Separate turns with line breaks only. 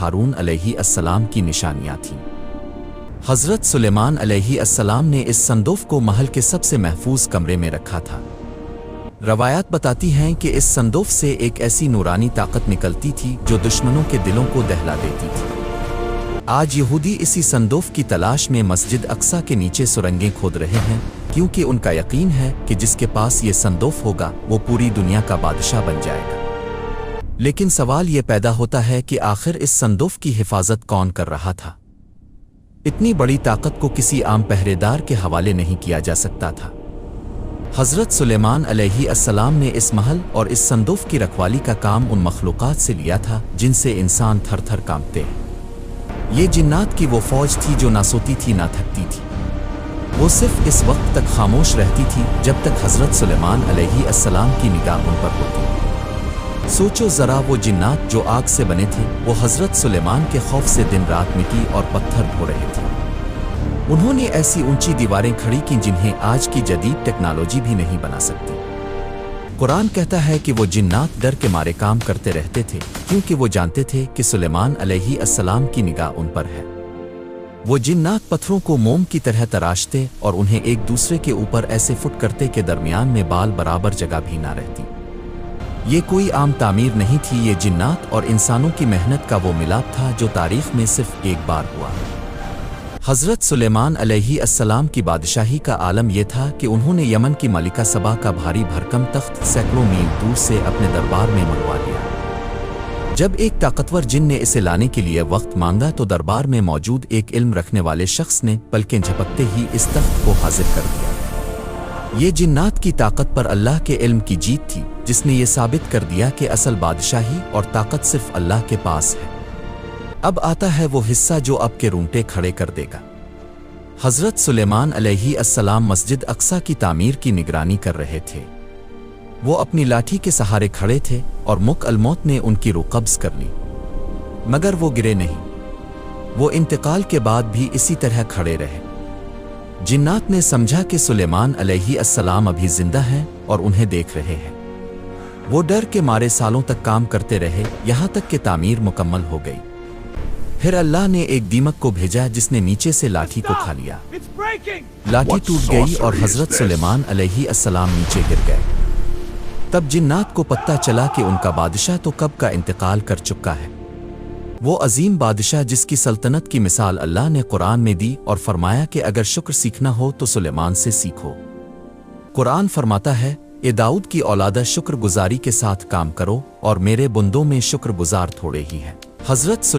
ہارون علیہ السلام کی نشانیاں تھیں۔ حضرت سلیمان علیہ السلام نے اس صندوق کو محل کے سب سے محفوظ کمرے میں رکھا تھا۔ روایات بتاتی ہیں کہ اس صندوق سے ایک ایسی نورانی طاقت نکلتی تھی جو دشمنوں کے دلوں کو دہلا دیتی تھی۔ آج یہودی اسی صندوق کی تلاش میں مسجد اقصی کے نیچے سرنگیں کھود رہے ہیں، کیونکہ ان کا یقین ہے کہ جس کے پاس یہ صندوق ہوگا وہ پوری دنیا کا بادشاہ بن جائے گا۔ لیکن سوال یہ پیدا ہوتا ہے کہ آخر اس صندوق کی حفاظت کون کر رہا تھا؟ اتنی بڑی طاقت کو کسی عام پہرے دار کے حوالے نہیں کیا جا سکتا تھا۔ حضرت سلیمان علیہ السلام نے اس محل اور اس صندوق کی رکھوالی کا کام ان مخلوقات سے لیا تھا جن سے انسان تھر تھر کانپتے ہیں۔ یہ جنات کی وہ فوج تھی جو نہ سوتی تھی نہ تھکتی تھی۔ وہ صرف اس وقت تک خاموش رہتی تھی جب تک حضرت سلیمان علیہ السلام کی نگاہ ان پر ہوتی۔ سوچو ذرا، وہ جنات جو آگ سے بنے تھے وہ حضرت سلیمان کے خوف سے دن رات مٹی اور پتھر دھو رہے تھے۔ انہوں نے ایسی اونچی دیواریں کھڑی کی جنہیں آج کی جدید ٹیکنالوجی بھی نہیں بنا سکتی۔ قرآن کہتا ہے کہ وہ جنات ڈر کے مارے کام کرتے رہتے تھے، کیونکہ وہ جانتے تھے کہ سلیمان علیہ السلام کی نگاہ ان پر ہے۔ وہ جنات پتھروں کو موم کی طرح تراشتے اور انہیں ایک دوسرے کے اوپر ایسے فٹ کرتے کہ درمیان میں بال برابر جگہ بھی نہ رہتی۔ یہ کوئی عام تعمیر نہیں تھی، یہ جنات اور انسانوں کی محنت کا وہ ملاپ تھا جو تاریخ میں صرف ایک بار ہوا۔ حضرت سلیمان علیہ السلام کی بادشاہی کا عالم یہ تھا کہ انہوں نے یمن کی ملکہ سبا کا بھاری بھرکم تخت سینکڑوں میل دور سے اپنے دربار میں منگوا لیا۔ جب ایک طاقتور جن نے اسے لانے کے لیے وقت مانگا تو دربار میں موجود ایک علم رکھنے والے شخص نے پلکیں جھپکتے ہی اس تخت کو حاضر کر دیا۔ یہ جنات کی طاقت پر اللہ کے علم کی جیت تھی، جس نے یہ ثابت کر دیا کہ اصل بادشاہی اور طاقت صرف اللہ کے پاس ہے۔ اب آتا ہے وہ حصہ جو اب کے رونگٹے کھڑے کر دے گا۔ حضرت سلیمان علیہ السلام مسجد اقصی کی تعمیر کی نگرانی کر رہے تھے۔ وہ اپنی لاٹھی کے سہارے کھڑے تھے اور ملک الموت نے ان کی روح قبض کر لی، مگر وہ گرے نہیں۔ وہ انتقال کے بعد بھی اسی طرح کھڑے رہے۔ جنات نے سمجھا کہ سلیمان علیہ السلام ابھی زندہ ہیں اور انہیں دیکھ رہے ہیں۔ وہ ڈر کے مارے سالوں تک کام کرتے رہے، یہاں تک کہ تعمیر مکمل ہو گئی۔ پھر اللہ نے ایک دیمک کو بھیجا جس نے نیچے سے لاٹھی کو کھا لیا۔ لاٹھی ٹوٹ گئی اور حضرت سلیمان علیہ السلام نیچے گر گئے۔ تب جنات کو پتہ چلا کہ ان کا بادشاہ تو کب کا انتقال کر چکا ہے، وہ عظیم بادشاہ جس کی سلطنت کی مثال اللہ نے قرآن میں دی اور فرمایا کہ اگر شکر سیکھنا ہو تو سلیمان سے سیکھو۔ قرآن فرماتا ہے، اے داؤد کی اولادہ، شکر گزاری کے ساتھ کام کرو اور میرے بندوں میں شکر گزار تھوڑے ہی ہیں۔ حضرت